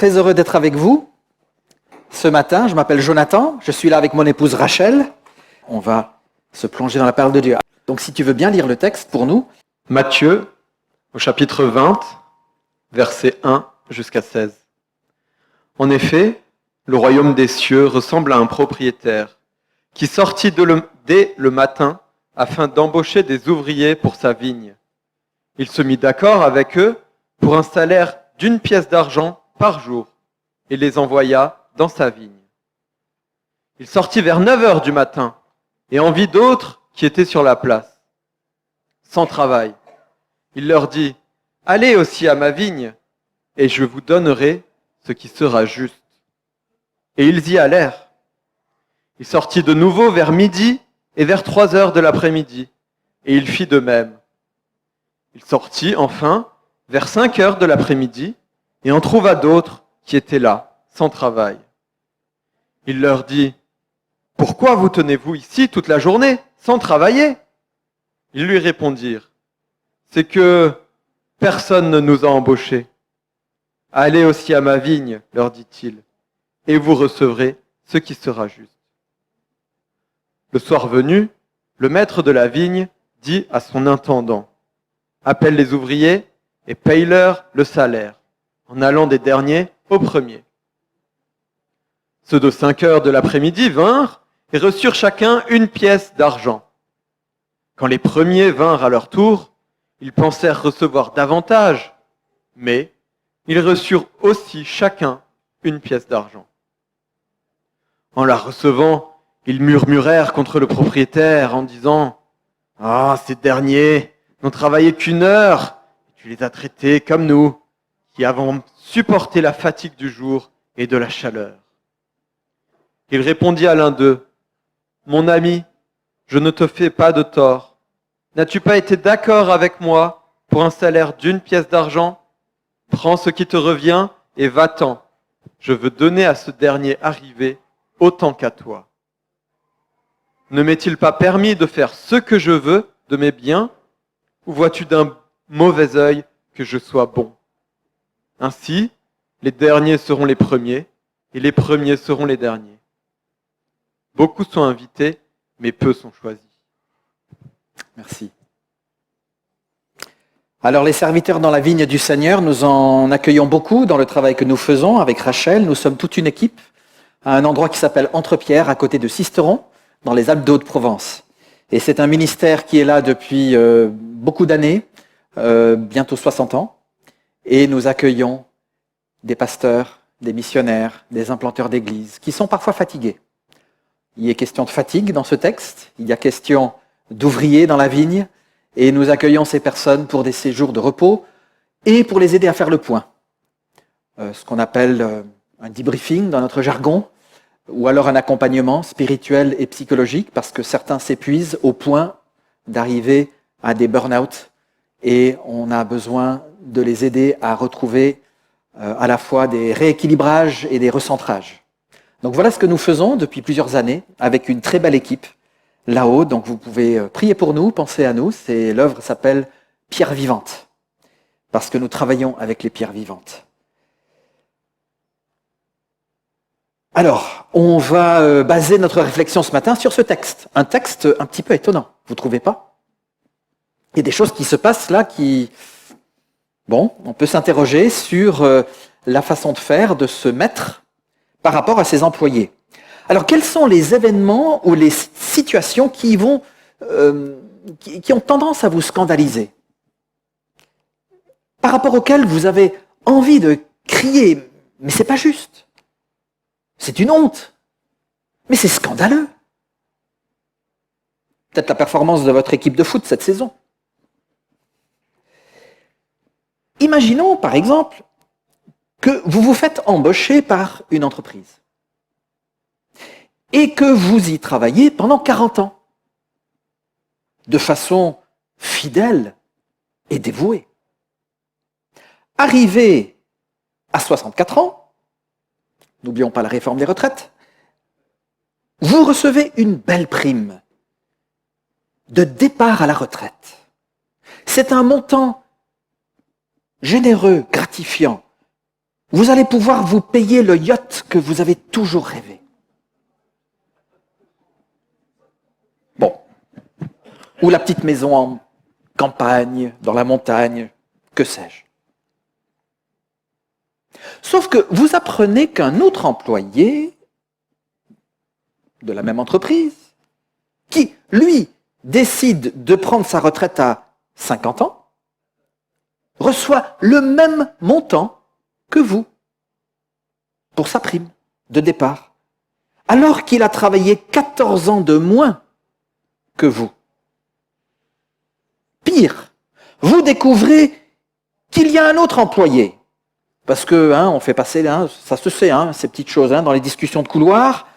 très heureux d'être avec vous ce matin. Je m'appelle Jonathan, je suis là avec mon épouse Rachel. On va se plonger dans la parole de Dieu. Donc si tu veux bien lire le texte pour nous. Matthieu, au chapitre 20, versets 1 jusqu'à 16. En effet, le royaume des cieux ressemble à un propriétaire qui sortit dès le matin afin d'embaucher des ouvriers pour sa vigne. Il se mit d'accord avec eux pour un salaire d'1 pièce d'argent par jour et les envoya dans sa vigne. Il sortit vers 9 heures du matin et en vit d'autres qui étaient sur la place, sans travail. Il leur dit : « Allez aussi à ma vigne et je vous donnerai ce qui sera juste. » Et ils y allèrent. Il sortit de nouveau vers midi et vers 3 heures de l'après-midi, et il fit de même. Il sortit enfin vers 5 heures de l'après-midi et en trouva d'autres qui étaient là, sans travail. Il leur dit : « Pourquoi vous tenez-vous ici toute la journée, sans travailler ?» Ils lui répondirent : « C'est que personne ne nous a embauchés. » « Allez aussi à ma vigne, leur dit-il, et vous recevrez ce qui sera juste. » Le soir venu, le maître de la vigne dit à son intendant : « Appelle les ouvriers et paye-leur le salaire, en allant des derniers aux premiers. » Ceux de 5 heures de l'après-midi vinrent et reçurent chacun 1 pièce d'argent. Quand les premiers vinrent à leur tour, ils pensèrent recevoir davantage, mais ils reçurent aussi chacun 1 pièce d'argent. En la recevant, ils murmurèrent contre le propriétaire en disant : « Ah, ces derniers n'ont travaillé qu'1 heure, tu les as traités comme nous, qui avons supporté la fatigue du jour et de la chaleur. » Il répondit à l'un d'eux : « Mon ami, je ne te fais pas de tort. N'as-tu pas été d'accord avec moi pour un salaire d'1 pièce d'argent ? Prends ce qui te revient et va-t'en. Je veux donner à ce dernier arrivé autant qu'à toi. Ne m'est-il pas permis de faire ce que je veux de mes biens, ou vois-tu d'un mauvais œil que je sois bon ? Ainsi, les derniers seront les premiers, et les premiers seront les derniers. Beaucoup sont invités, mais peu sont choisis. » Merci. Alors les serviteurs dans la vigne du Seigneur, nous en accueillons beaucoup dans le travail que nous faisons avec Rachel. Nous sommes toute une équipe à un endroit qui s'appelle Entrepierre, à côté de Sisteron, dans les Alpes de Haute-Provence. Et c'est un ministère qui est là depuis beaucoup d'années, bientôt 60 ans. Et nous accueillons des pasteurs, des missionnaires, des implanteurs d'églises, qui sont parfois fatigués. Il y a question de fatigue dans ce texte, il y a question d'ouvriers dans la vigne, et nous accueillons ces personnes pour des séjours de repos et pour les aider à faire le point. Ce qu'on appelle un debriefing dans notre jargon, ou alors un accompagnement spirituel et psychologique, parce que certains s'épuisent au point d'arriver à des burn-out, et on a besoin de les aider à retrouver à la fois des rééquilibrages et des recentrages. Donc voilà ce que nous faisons depuis plusieurs années, avec une très belle équipe là-haut. Donc vous pouvez prier pour nous, penser à nous. L'œuvre s'appelle Pierre vivante, parce que nous travaillons avec les pierres vivantes. Alors, on va baser notre réflexion ce matin sur ce texte. Un texte un petit peu étonnant, vous ne trouvez pas ? Il y a des choses qui se passent là qui... Bon, on peut s'interroger sur la façon de faire de ce maître par rapport à ses employés. Alors, quels sont les événements ou les situations qui ont tendance à vous scandaliser ? Par rapport auxquelles vous avez envie de crier, mais c'est pas juste. C'est une honte. Mais c'est scandaleux. Peut-être la performance de votre équipe de foot cette saison. Imaginons, par exemple, que vous vous faites embaucher par une entreprise et que vous y travaillez pendant 40 ans, de façon fidèle et dévouée. Arrivé à 64 ans, n'oublions pas la réforme des retraites, vous recevez une belle prime de départ à la retraite. C'est un montant généreux, gratifiant, vous allez pouvoir vous payer le yacht que vous avez toujours rêvé. Bon. Ou la petite maison en campagne, dans la montagne, que sais-je. Sauf que vous apprenez qu'un autre employé de la même entreprise, qui, lui, décide de prendre sa retraite à 50 ans, reçoit le même montant que vous pour sa prime de départ, alors qu'il a travaillé 14 ans de moins que vous. Pire, vous découvrez qu'il y a un autre employé, parce que on fait passer, ça se sait, ces petites choses dans les discussions de couloir,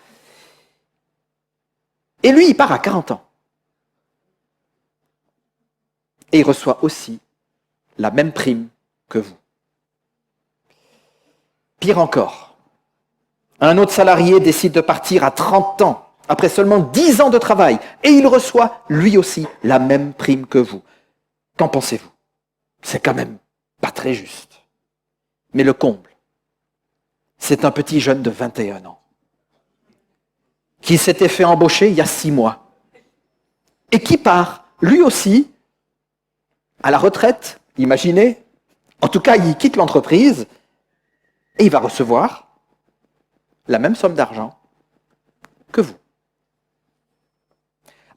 et lui, il part à 40 ans. Et il reçoit aussi la même prime que vous. Pire encore, un autre salarié décide de partir à 30 ans, après seulement 10 ans de travail, et il reçoit lui aussi la même prime que vous. Qu'en pensez-vous? C'est quand même pas très juste. Mais le comble, c'est un petit jeune de 21 ans qui s'était fait embaucher il y a 6 mois et qui part, lui aussi, à la retraite, imaginez, en tout cas, il quitte l'entreprise et il va recevoir la même somme d'argent que vous.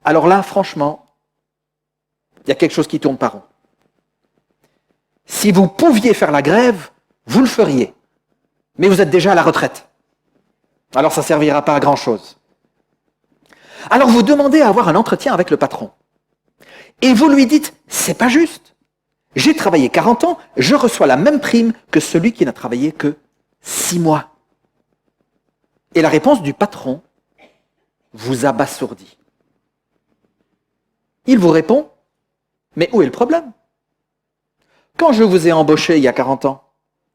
Alors là, franchement, il y a quelque chose qui tourne pas rond. Si vous pouviez faire la grève, vous le feriez. Mais vous êtes déjà à la retraite. Alors ça ne servira pas à grand-chose. Alors vous demandez à avoir un entretien avec le patron. Et vous lui dites, c'est pas juste. J'ai travaillé 40 ans, je reçois la même prime que celui qui n'a travaillé que 6 mois. Et la réponse du patron vous abasourdit. Il vous répond, mais où est le problème? Quand je vous ai embauché il y a 40 ans,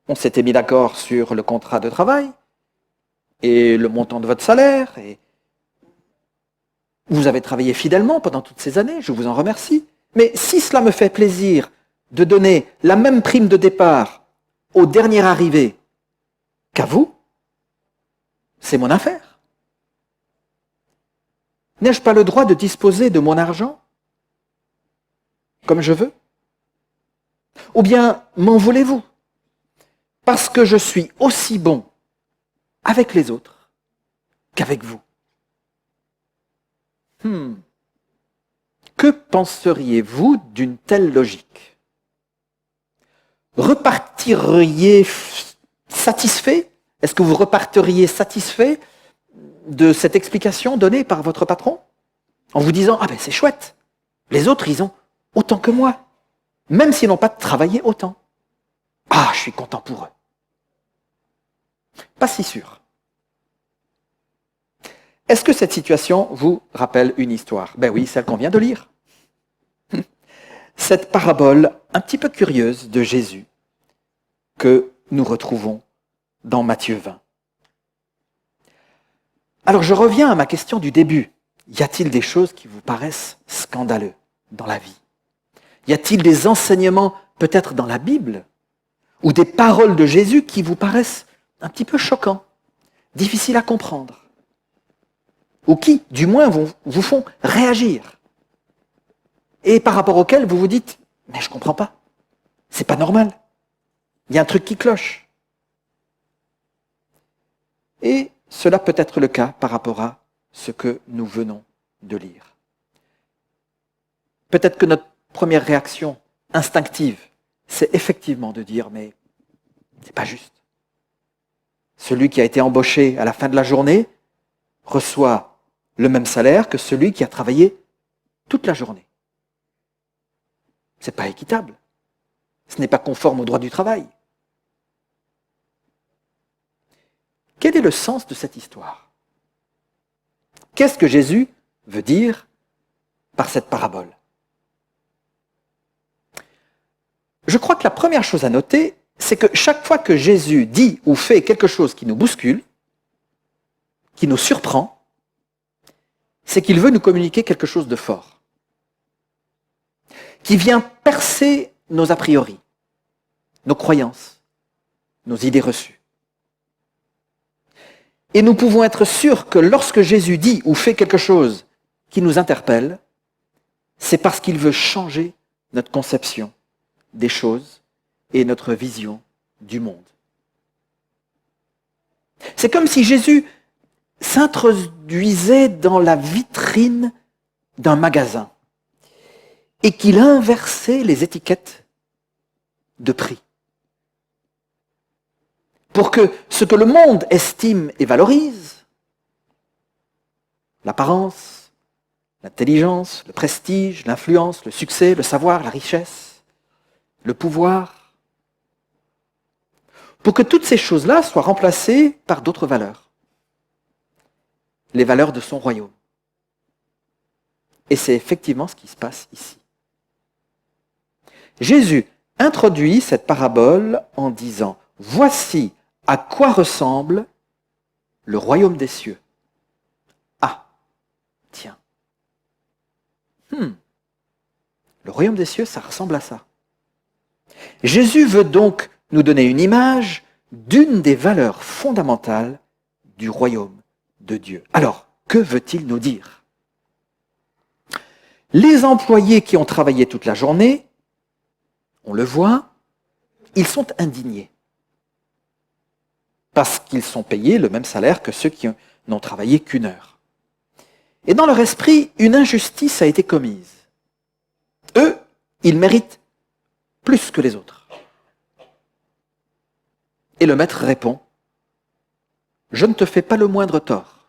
on s'était mis d'accord sur le contrat de travail et le montant de votre salaire. Et vous avez travaillé fidèlement pendant toutes ces années, je vous en remercie. Mais si cela me fait plaisir de donner la même prime de départ au dernier arrivé qu'à vous, c'est mon affaire. N'ai-je pas le droit de disposer de mon argent comme je veux? Ou bien m'en voulez-vous parce que je suis aussi bon avec les autres qu'avec vous? Que penseriez-vous d'une telle logique? Repartiriez satisfait? Est-ce que vous reparteriez satisfait de cette explication donnée par votre patron? En vous disant, ah ben c'est chouette, les autres ils ont autant que moi, même s'ils n'ont pas travaillé autant. Ah, je suis content pour eux. Pas si sûr. Est-ce que cette situation vous rappelle une histoire? Ben oui, celle qu'on vient de lire. Cette parabole un petit peu curieuse de Jésus que nous retrouvons dans Matthieu 20. Alors je reviens à ma question du début. Y a-t-il des choses qui vous paraissent scandaleuses dans la vie? Y a-t-il des enseignements peut-être dans la Bible ou des paroles de Jésus qui vous paraissent un petit peu choquants, difficiles à comprendre? Ou qui, du moins, vous font réagir. Et par rapport auxquels vous vous dites, mais je ne comprends pas, c'est pas normal, il y a un truc qui cloche. Et cela peut être le cas par rapport à ce que nous venons de lire. Peut-être que notre première réaction instinctive, c'est effectivement de dire, mais c'est pas juste. Celui qui a été embauché à la fin de la journée reçoit le même salaire que celui qui a travaillé toute la journée. Ce n'est pas équitable. Ce n'est pas conforme au droit du travail. Quel est le sens de cette histoire? Qu'est-ce que Jésus veut dire par cette parabole? Je crois que la première chose à noter, c'est que chaque fois que Jésus dit ou fait quelque chose qui nous bouscule, qui nous surprend, c'est qu'il veut nous communiquer quelque chose de fort, qui vient percer nos a priori, nos croyances, nos idées reçues. Et nous pouvons être sûrs que lorsque Jésus dit ou fait quelque chose qui nous interpelle, c'est parce qu'il veut changer notre conception des choses et notre vision du monde. C'est comme si Jésus s'introduisait dans la vitrine d'un magasin et qu'il inversait les étiquettes de prix. Pour que ce que le monde estime et valorise, l'apparence, l'intelligence, le prestige, l'influence, le succès, le savoir, la richesse, le pouvoir, pour que toutes ces choses-là soient remplacées par d'autres valeurs. Les valeurs de son royaume. Et c'est effectivement ce qui se passe ici. Jésus introduit cette parabole en disant « Voici à quoi ressemble le royaume des cieux. » Ah, tiens. Le royaume des cieux, ça ressemble à ça. Jésus veut donc nous donner une image d'une des valeurs fondamentales du royaume de Dieu. Alors, que veut-il nous dire? Les employés qui ont travaillé toute la journée, on le voit, ils sont indignés. Parce qu'ils sont payés le même salaire que ceux qui n'ont travaillé qu'une heure. Et dans leur esprit, une injustice a été commise. Eux, ils méritent plus que les autres. Et le maître répond, « Je ne te fais pas le moindre tort.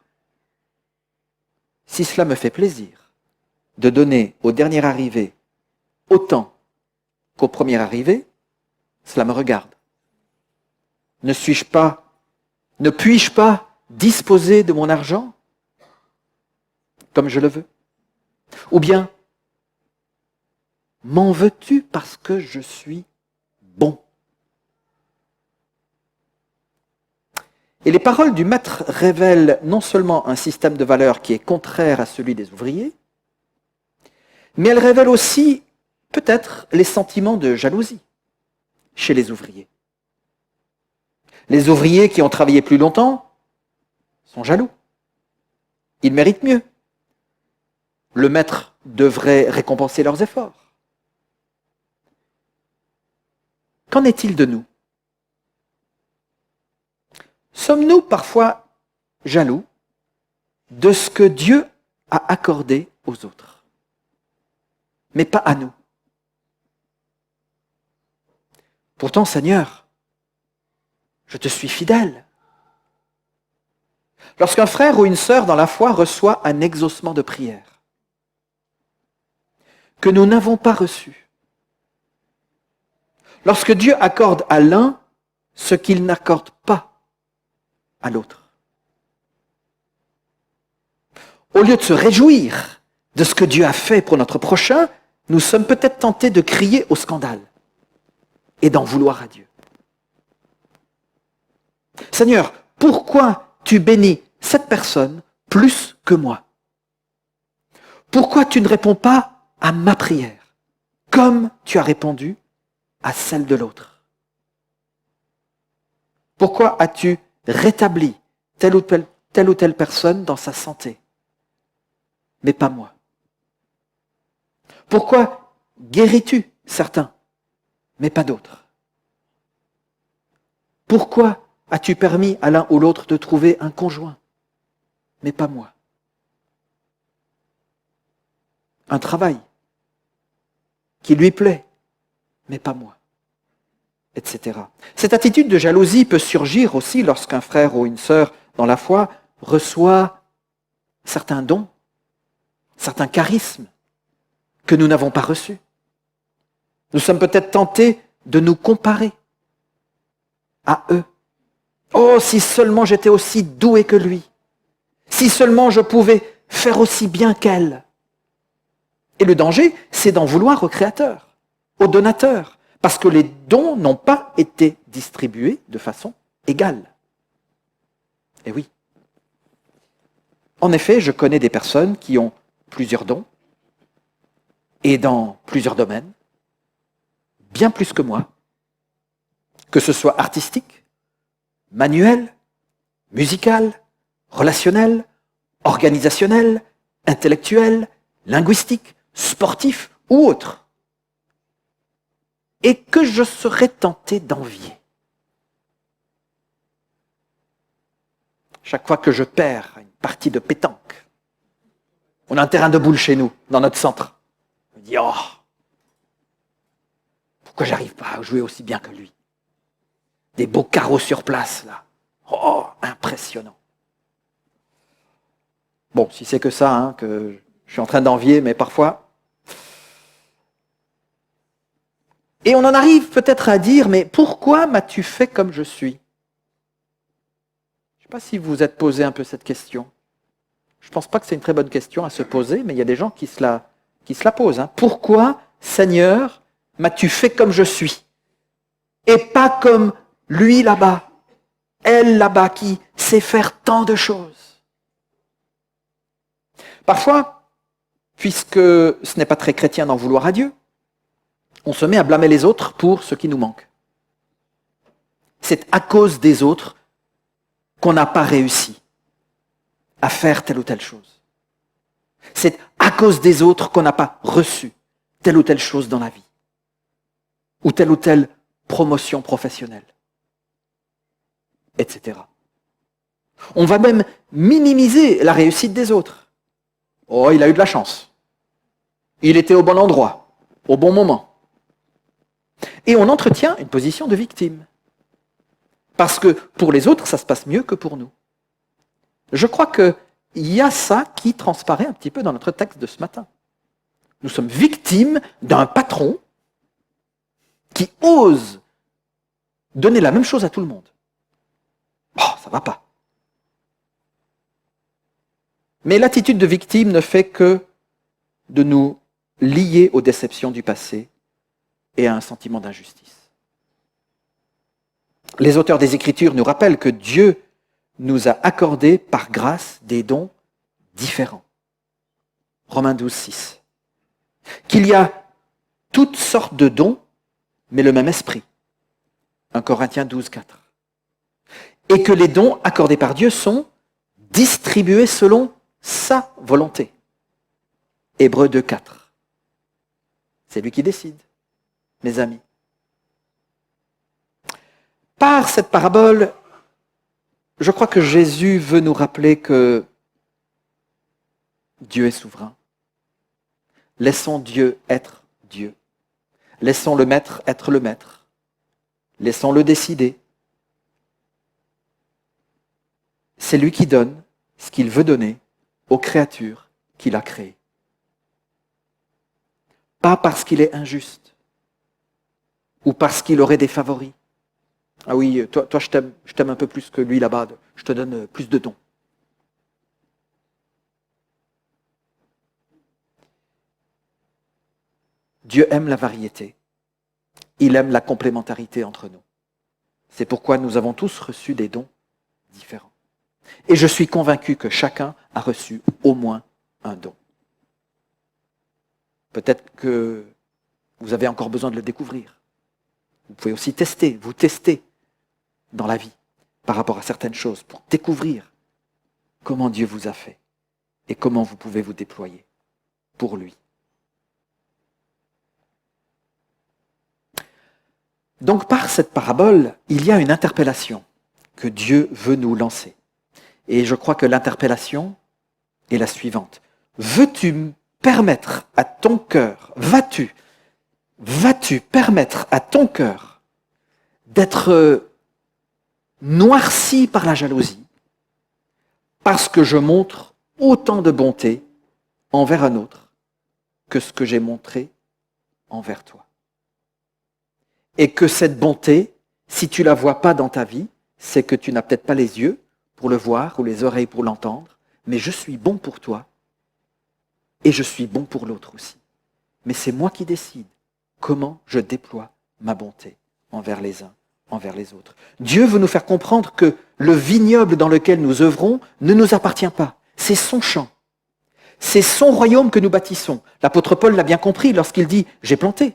Si cela me fait plaisir de donner au dernier arrivé autant qu'au premier arrivé, cela me regarde. Ne puis-je pas disposer de mon argent comme je le veux? Ou bien, m'en veux-tu parce que je suis bon? » Et les paroles du maître révèlent non seulement un système de valeurs qui est contraire à celui des ouvriers, mais elles révèlent aussi peut-être les sentiments de jalousie chez les ouvriers. Les ouvriers qui ont travaillé plus longtemps sont jaloux. Ils méritent mieux. Le maître devrait récompenser leurs efforts. Qu'en est-il de nous? Sommes-nous parfois jaloux de ce que Dieu a accordé aux autres, mais pas à nous? Pourtant, Seigneur, je te suis fidèle. Lorsqu'un frère ou une sœur dans la foi reçoit un exaucement de prière que nous n'avons pas reçu, lorsque Dieu accorde à l'un ce qu'il n'accorde pas à l'autre, au lieu de se réjouir de ce que Dieu a fait pour notre prochain, nous sommes peut-être tentés de crier au scandale et d'en vouloir à Dieu. Seigneur, pourquoi tu bénis cette personne plus que moi? Pourquoi tu ne réponds pas à ma prière comme tu as répondu à celle de l'autre? Pourquoi as-tu rétabli telle ou telle personne dans sa santé, mais pas moi? Pourquoi guéris-tu certains, mais pas d'autres? Pourquoi as-tu permis à l'un ou l'autre de trouver un conjoint, mais pas moi? Un travail qui lui plaît, mais pas moi, etc. Cette attitude de jalousie peut surgir aussi lorsqu'un frère ou une sœur dans la foi reçoit certains dons, certains charismes que nous n'avons pas reçus. Nous sommes peut-être tentés de nous comparer à eux. Oh, si seulement j'étais aussi doué que lui, si seulement je pouvais faire aussi bien qu'elle. Et le danger, c'est d'en vouloir au Créateur, au donateur, parce que les dons n'ont pas été distribués de façon égale. Et oui. En effet, je connais des personnes qui ont plusieurs dons, et dans plusieurs domaines, bien plus que moi, que ce soit artistique, manuel, musical, relationnel, organisationnel, intellectuel, linguistique, sportif ou autre, et que je serais tenté d'envier. Chaque fois que je perds une partie de pétanque, on a un terrain de boule chez nous, dans notre centre. Je me dis, oh, pourquoi j'arrive pas à jouer aussi bien que lui? Des beaux carreaux sur place, là. Oh, impressionnant. Bon, si c'est que ça, hein, que je suis en train d'envier, mais parfois. Et on en arrive peut-être à dire, mais pourquoi m'as-tu fait comme je suis? Je ne sais pas si vous vous êtes posé un peu cette question. Je ne pense pas que c'est une très bonne question à se poser, mais il y a des gens qui se la posent. Hein. Pourquoi, Seigneur, m'as-tu fait comme je suis? Et pas comme lui là-bas, elle là-bas, qui sait faire tant de choses. Parfois, puisque ce n'est pas très chrétien d'en vouloir à Dieu, on se met à blâmer les autres pour ce qui nous manque. C'est à cause des autres qu'on n'a pas réussi à faire telle ou telle chose. C'est à cause des autres qu'on n'a pas reçu telle ou telle chose dans la vie, ou telle promotion professionnelle, etc. On va même minimiser la réussite des autres. Oh, il a eu de la chance. Il était au bon endroit, au bon moment. Et on entretient une position de victime. Parce que pour les autres, ça se passe mieux que pour nous. Je crois qu'il y a ça qui transparaît un petit peu dans notre texte de ce matin. Nous sommes victimes d'un patron qui ose donner la même chose à tout le monde. Oh, ça va pas. Mais l'attitude de victime ne fait que de nous lier aux déceptions du passé et à un sentiment d'injustice. Les auteurs des Écritures nous rappellent que Dieu nous a accordé par grâce des dons différents. Romains 12, 6. Qu'il y a toutes sortes de dons, mais le même esprit. 1 Corinthiens 12, 4. Et que les dons accordés par Dieu sont distribués selon sa volonté. Hébreux 2, 4. C'est lui qui décide, mes amis. Par cette parabole, je crois que Jésus veut nous rappeler que Dieu est souverain. Laissons Dieu être Dieu. Laissons le maître être le maître. Laissons-le décider. C'est lui qui donne ce qu'il veut donner aux créatures qu'il a créées. Pas parce qu'il est injuste ou parce qu'il aurait des favoris. Ah oui, toi je t'aime un peu plus que lui là-bas, je te donne plus de dons. Dieu aime la variété. Il aime la complémentarité entre nous. C'est pourquoi nous avons tous reçu des dons différents. Et je suis convaincu que chacun a reçu au moins un don. Peut-être que vous avez encore besoin de le découvrir. Vous pouvez aussi vous tester dans la vie par rapport à certaines choses pour découvrir comment Dieu vous a fait et comment vous pouvez vous déployer pour lui. Donc par cette parabole, il y a une interpellation que Dieu veut nous lancer. Et je crois que l'interpellation est la suivante. Veux-tu permettre à ton cœur, vas-tu permettre à ton cœur d'être noirci par la jalousie parce que je montre autant de bonté envers un autre que ce que j'ai montré envers toi? Et que cette bonté, si tu ne la vois pas dans ta vie, c'est que tu n'as peut-être pas les yeux pour le voir ou les oreilles pour l'entendre, mais je suis bon pour toi et je suis bon pour l'autre aussi. Mais c'est moi qui décide comment je déploie ma bonté envers les uns, envers les autres. Dieu veut nous faire comprendre que le vignoble dans lequel nous œuvrons ne nous appartient pas. C'est son champ. C'est son royaume que nous bâtissons. L'apôtre Paul l'a bien compris lorsqu'il dit « j'ai planté ».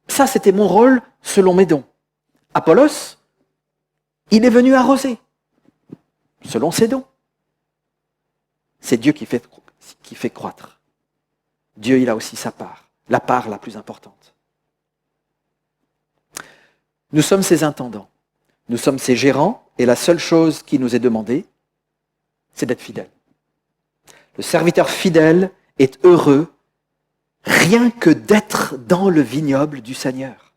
Ça, c'était mon rôle selon mes dons. Apollos, il est venu arroser, selon ses dons. c'est Dieu qui fait croître. Dieu, il a aussi sa part, la part la plus importante. Nous sommes ses intendants, nous sommes ses gérants, et la seule chose qui nous est demandée, c'est d'être fidèle. Le serviteur fidèle est heureux rien que d'être dans le vignoble du Seigneur.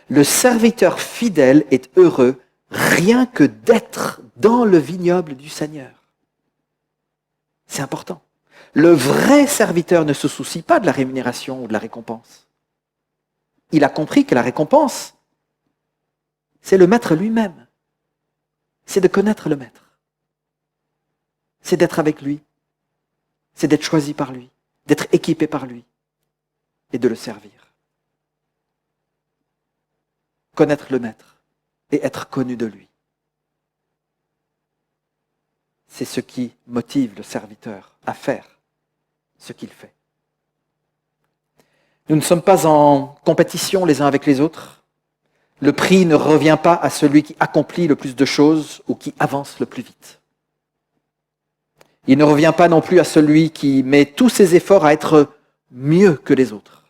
Le serviteur fidèle est heureux rien que d'être dans le vignoble du Seigneur. C'est important. Le vrai serviteur ne se soucie pas de la rémunération ou de la récompense. Il a compris que la récompense, c'est le maître lui-même. C'est de connaître le maître. C'est d'être avec lui. C'est d'être choisi par lui, d'être équipé par lui et de le servir. Connaître le maître et être connu de lui. C'est ce qui motive le serviteur à faire ce qu'il fait. Nous ne sommes pas en compétition les uns avec les autres. Le prix ne revient pas à celui qui accomplit le plus de choses ou qui avance le plus vite. Il ne revient pas non plus à celui qui met tous ses efforts à être mieux que les autres.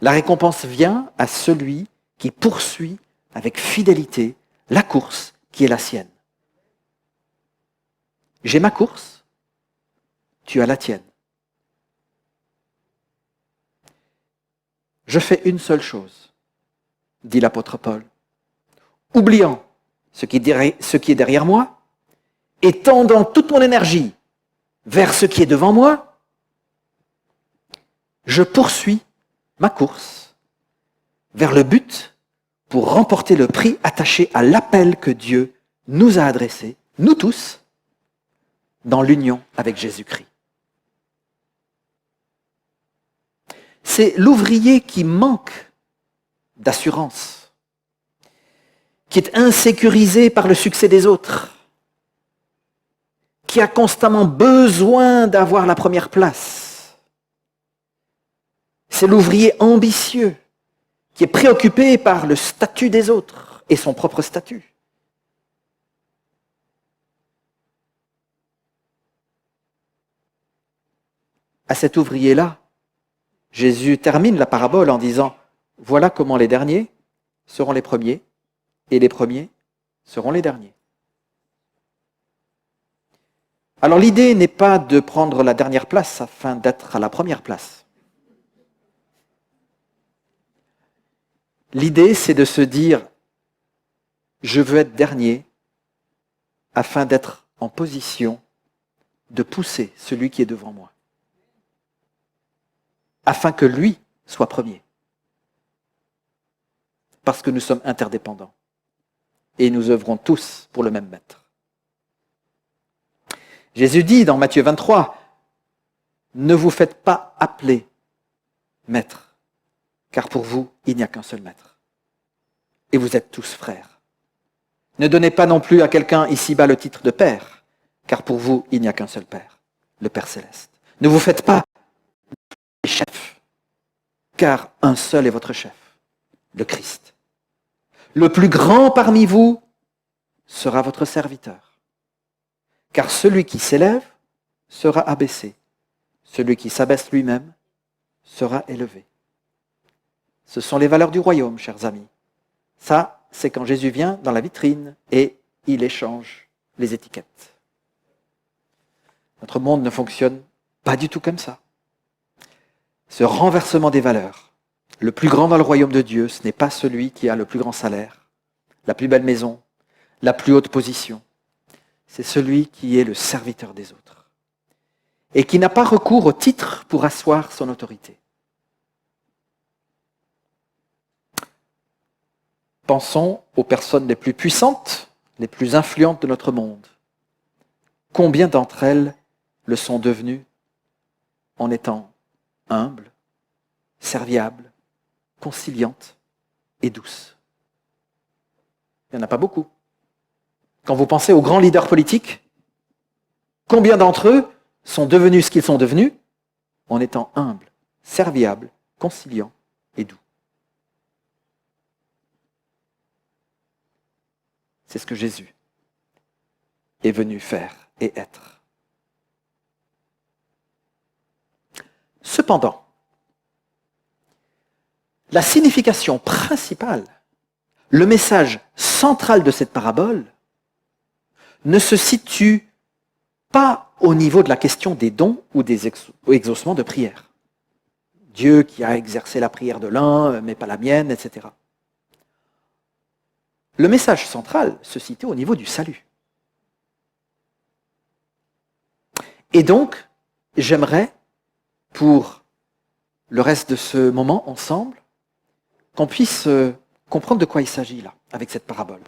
La récompense vient à celui qui poursuit avec fidélité la course qui est la sienne. J'ai ma course, tu as la tienne. Je fais une seule chose, dit l'apôtre Paul, oubliant ce qui est derrière moi et tendant toute mon énergie vers ce qui est devant moi, je poursuis ma course vers le but pour remporter le prix attaché à l'appel que Dieu nous a adressé, nous tous, dans l'union avec Jésus-Christ. C'est l'ouvrier qui manque d'assurance, qui est insécurisé par le succès des autres, qui a constamment besoin d'avoir la première place. C'est l'ouvrier ambitieux qui est préoccupé par le statut des autres et son propre statut. À cet ouvrier-là, Jésus termine la parabole en disant « Voilà comment les derniers seront les premiers et les premiers seront les derniers. » Alors l'idée n'est pas de prendre la dernière place afin d'être à la première place. L'idée, c'est de se dire « Je veux être dernier afin d'être en position de pousser celui qui est devant moi. » Afin que lui soit premier. Parce que nous sommes interdépendants. Et nous œuvrons tous pour le même maître. Jésus dit dans Matthieu 23, « Ne vous faites pas appeler maître, car pour vous, il n'y a qu'un seul maître. Et vous êtes tous frères. Ne donnez pas non plus à quelqu'un ici-bas le titre de père, car pour vous, il n'y a qu'un seul Père, le Père céleste. Ne vous faites pas chef, car un seul est votre chef, le Christ. Le plus grand parmi vous sera votre serviteur. Car celui qui s'élève sera abaissé, celui qui s'abaisse lui-même sera élevé. » Ce sont les valeurs du royaume, chers amis. Ça, c'est quand Jésus vient dans la vitrine et il échange les étiquettes. Notre monde ne fonctionne pas du tout comme ça. Ce renversement des valeurs, le plus grand dans le royaume de Dieu, ce n'est pas celui qui a le plus grand salaire, la plus belle maison, la plus haute position. C'est celui qui est le serviteur des autres et qui n'a pas recours au titre pour asseoir son autorité. Pensons aux personnes les plus puissantes, les plus influentes de notre monde. Combien d'entre elles le sont devenues en étant humbles, serviables, conciliantes et douces? Il n'y en a pas beaucoup. Quand vous pensez aux grands leaders politiques, combien d'entre eux sont devenus ce qu'ils sont devenus en étant humbles, serviables, conciliants et doux? C'est ce que Jésus est venu faire et être. Cependant, la signification principale, le message central de cette parabole, ne se situe pas au niveau de la question des dons ou des exaucements de prière. Dieu qui a exercé la prière de l'un, mais pas la mienne, etc. Le message central se situe au niveau du salut. Et donc, j'aimerais, pour le reste de ce moment ensemble, qu'on puisse comprendre de quoi il s'agit là, avec cette parabole.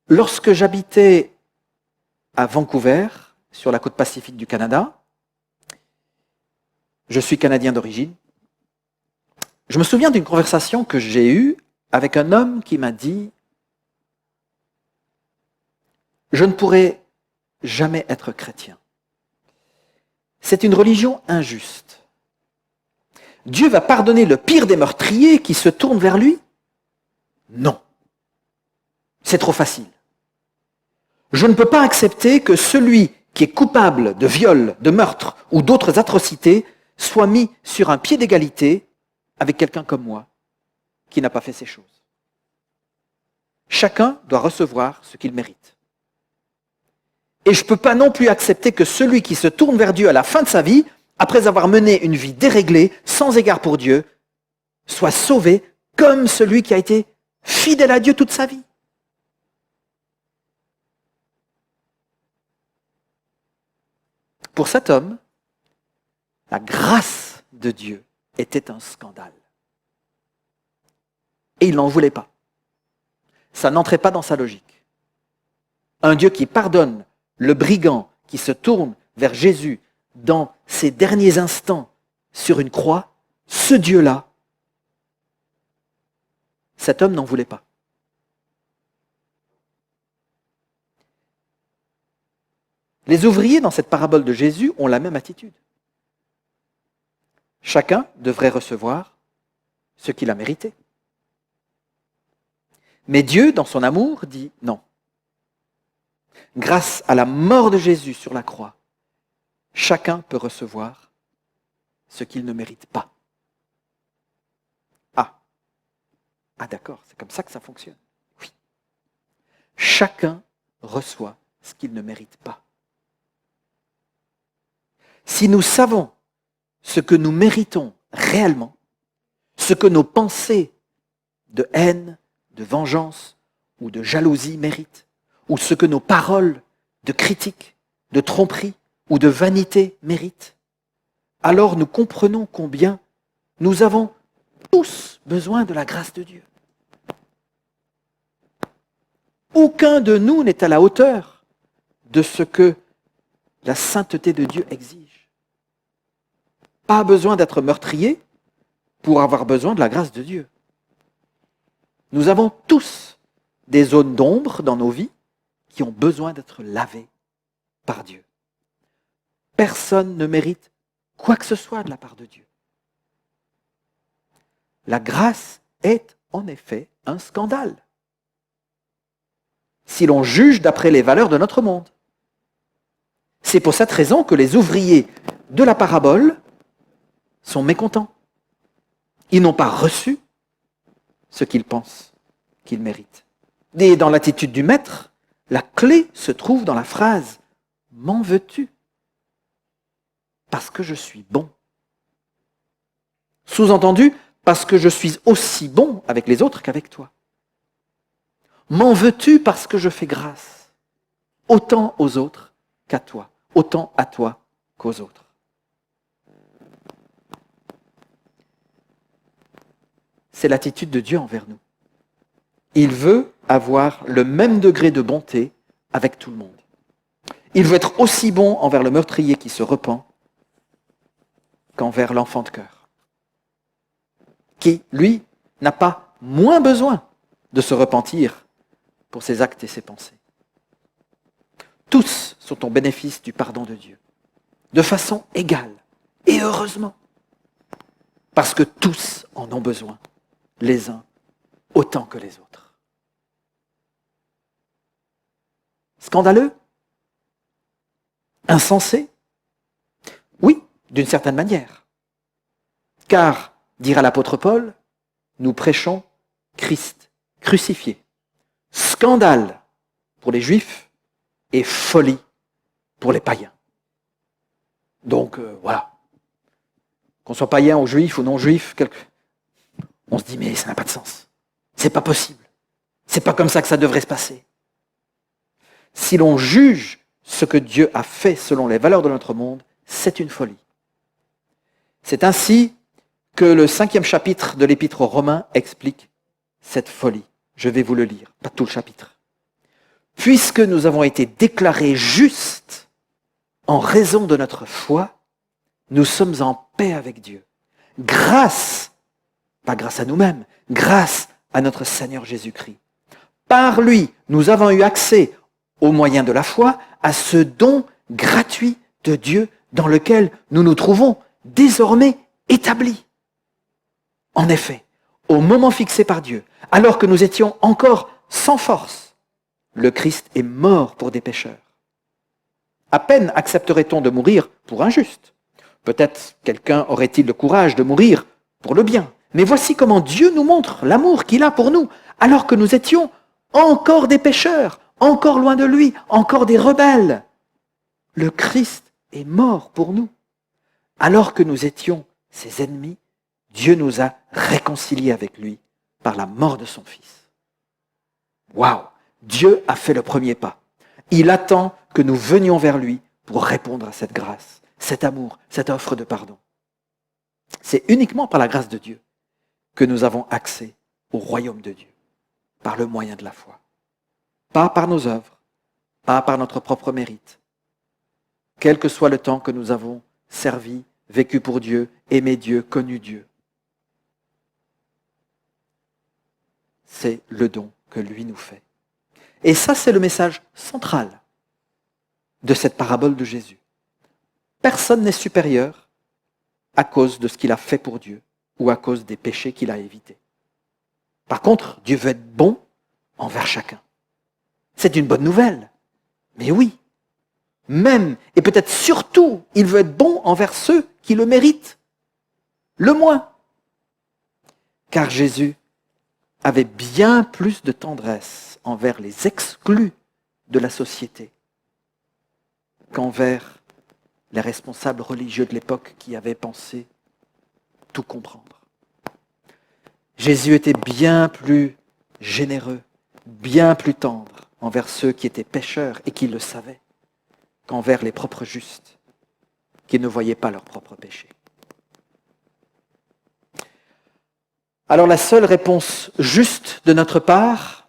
Lorsque j'habitais à Vancouver, sur la côte pacifique du Canada, je suis Canadien d'origine, je me souviens d'une conversation que j'ai eue avec un homme qui m'a dit « Je ne pourrai jamais être chrétien. C'est une religion injuste. Dieu va pardonner le pire des meurtriers qui se tournent vers lui? Non. C'est trop facile. Je ne peux pas accepter que celui qui est coupable de viol, de meurtre ou d'autres atrocités soit mis sur un pied d'égalité avec quelqu'un comme moi qui n'a pas fait ces choses. Chacun doit recevoir ce qu'il mérite. Et je ne peux pas non plus accepter que celui qui se tourne vers Dieu à la fin de sa vie, après avoir mené une vie déréglée, sans égard pour Dieu, soit sauvé comme celui qui a été fidèle à Dieu toute sa vie. Pour cet homme, la grâce de Dieu était un scandale. Et il n'en voulait pas. Ça n'entrait pas dans sa logique. Un Dieu qui pardonne le brigand qui se tourne vers Jésus dans ses derniers instants sur une croix, ce Dieu-là, cet homme n'en voulait pas. Les ouvriers dans cette parabole de Jésus ont la même attitude. Chacun devrait recevoir ce qu'il a mérité. Mais Dieu, dans son amour, dit non. Grâce à la mort de Jésus sur la croix, chacun peut recevoir ce qu'il ne mérite pas. Ah d'accord, c'est comme ça que ça fonctionne. Oui. Chacun reçoit ce qu'il ne mérite pas. Si nous savons ce que nous méritons réellement, ce que nos pensées de haine, de vengeance ou de jalousie méritent, ou ce que nos paroles de critique, de tromperie ou de vanité méritent, alors nous comprenons combien nous avons tous besoin de la grâce de Dieu. Aucun de nous n'est à la hauteur de ce que la sainteté de Dieu exige. Pas besoin d'être meurtrier pour avoir besoin de la grâce de Dieu. Nous avons tous des zones d'ombre dans nos vies qui ont besoin d'être lavées par Dieu. Personne ne mérite quoi que ce soit de la part de Dieu. La grâce est en effet un scandale, si l'on juge d'après les valeurs de notre monde. C'est pour cette raison que les ouvriers de la parabole sont mécontents. Ils n'ont pas reçu ce qu'ils pensent qu'ils méritent. Et dans l'attitude du maître, la clé se trouve dans la phrase « M'en veux-tu ? Parce que je suis bon. » Sous-entendu, parce que je suis aussi bon avec les autres qu'avec toi. M'en veux-tu parce que je fais grâce, autant aux autres qu'à toi, autant à toi qu'aux autres. C'est l'attitude de Dieu envers nous. Il veut avoir le même degré de bonté avec tout le monde. Il veut être aussi bon envers le meurtrier qui se repent qu'envers l'enfant de cœur, qui, lui, n'a pas moins besoin de se repentir pour ses actes et ses pensées. Tous sont au bénéfice du pardon de Dieu, de façon égale, et heureusement, parce que tous en ont besoin, les uns autant que les autres. Scandaleux? Insensé? Oui, d'une certaine manière. Car, dira l'apôtre Paul, nous prêchons Christ crucifié. Scandale pour les Juifs et folie pour les païens. Donc voilà, qu'on soit païen ou juif ou non juif, on se dit mais ça n'a pas de sens. C'est pas possible. C'est pas comme ça que ça devrait se passer. Si l'on juge ce que Dieu a fait selon les valeurs de notre monde, c'est une folie. C'est ainsi que le 5e chapitre de l'Épître aux Romains explique cette folie. Je vais vous le lire, pas tout le chapitre. Puisque nous avons été déclarés justes en raison de notre foi, nous sommes en paix avec Dieu. Grâce, pas grâce à nous-mêmes, grâce à notre Seigneur Jésus-Christ. Par lui, nous avons eu accès, au moyen de la foi, à ce don gratuit de Dieu dans lequel nous nous trouvons désormais établis. En effet, au moment fixé par Dieu, alors que nous étions encore sans force, le Christ est mort pour des pécheurs. À peine accepterait-on de mourir pour un juste. Peut-être quelqu'un aurait-il le courage de mourir pour le bien. Mais voici comment Dieu nous montre l'amour qu'il a pour nous, alors que nous étions encore des pécheurs, encore loin de lui, encore des rebelles. Le Christ est mort pour nous. Alors que nous étions ses ennemis, Dieu nous a réconciliés avec lui par la mort de son Fils. Waouh! Dieu a fait le premier pas. Il attend que nous venions vers lui pour répondre à cette grâce, cet amour, cette offre de pardon. C'est uniquement par la grâce de Dieu que nous avons accès au royaume de Dieu, par le moyen de la foi. Pas par nos œuvres, pas par notre propre mérite. Quel que soit le temps que nous avons servi, vécu pour Dieu, aimé Dieu, connu Dieu. C'est le don que lui nous fait. Et ça, c'est le message central de cette parabole de Jésus. Personne n'est supérieur à cause de ce qu'il a fait pour Dieu ou à cause des péchés qu'il a évités. Par contre, Dieu veut être bon envers chacun. C'est une bonne nouvelle. Mais oui, même et peut-être surtout, il veut être bon envers ceux qui le méritent le moins. Car Jésus avait bien plus de tendresse envers les exclus de la société qu'envers les responsables religieux de l'époque qui avaient pensé tout comprendre. Jésus était bien plus généreux, bien plus tendre envers ceux qui étaient pécheurs et qui le savaient, qu'envers les propres justes, qui ne voyaient pas leurs propres péchés. Alors la seule réponse juste de notre part,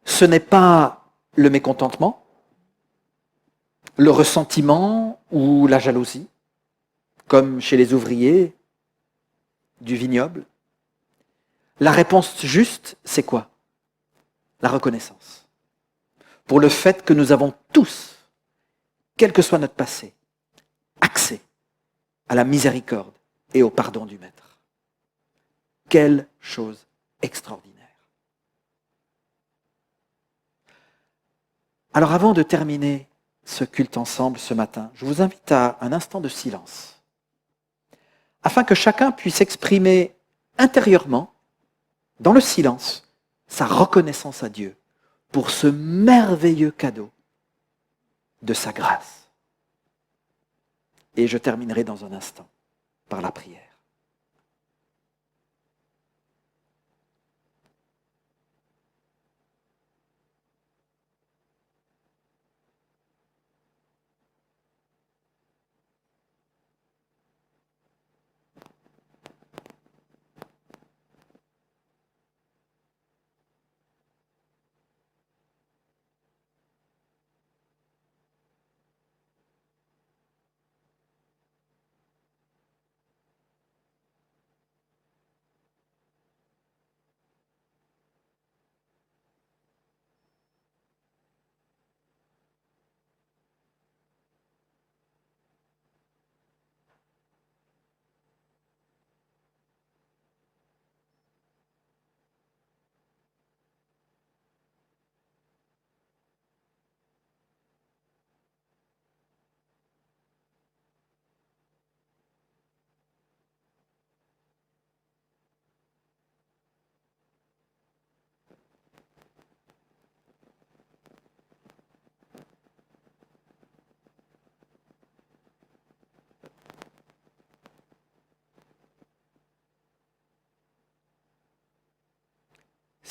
ce n'est pas le mécontentement, le ressentiment ou la jalousie, comme chez les ouvriers du vignoble. La réponse juste, c'est quoi? La reconnaissance. Pour le fait que nous avons tous, quel que soit notre passé, accès à la miséricorde et au pardon du Maître. Quelle chose extraordinaire. Alors avant de terminer ce culte ensemble ce matin, je vous invite à un instant de silence, afin que chacun puisse exprimer intérieurement, dans le silence, sa reconnaissance à Dieu pour ce merveilleux cadeau de sa grâce. Et je terminerai dans un instant par la prière.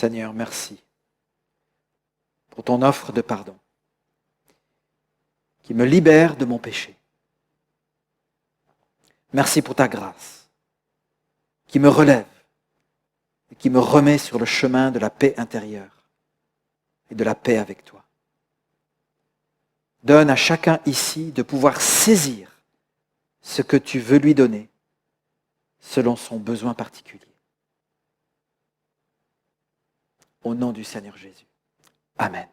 Seigneur, merci pour ton offre de pardon qui me libère de mon péché. Merci pour ta grâce qui me relève et qui me remet sur le chemin de la paix intérieure et de la paix avec toi. Donne à chacun ici de pouvoir saisir ce que tu veux lui donner selon son besoin particulier. Au nom du Seigneur Jésus. Amen.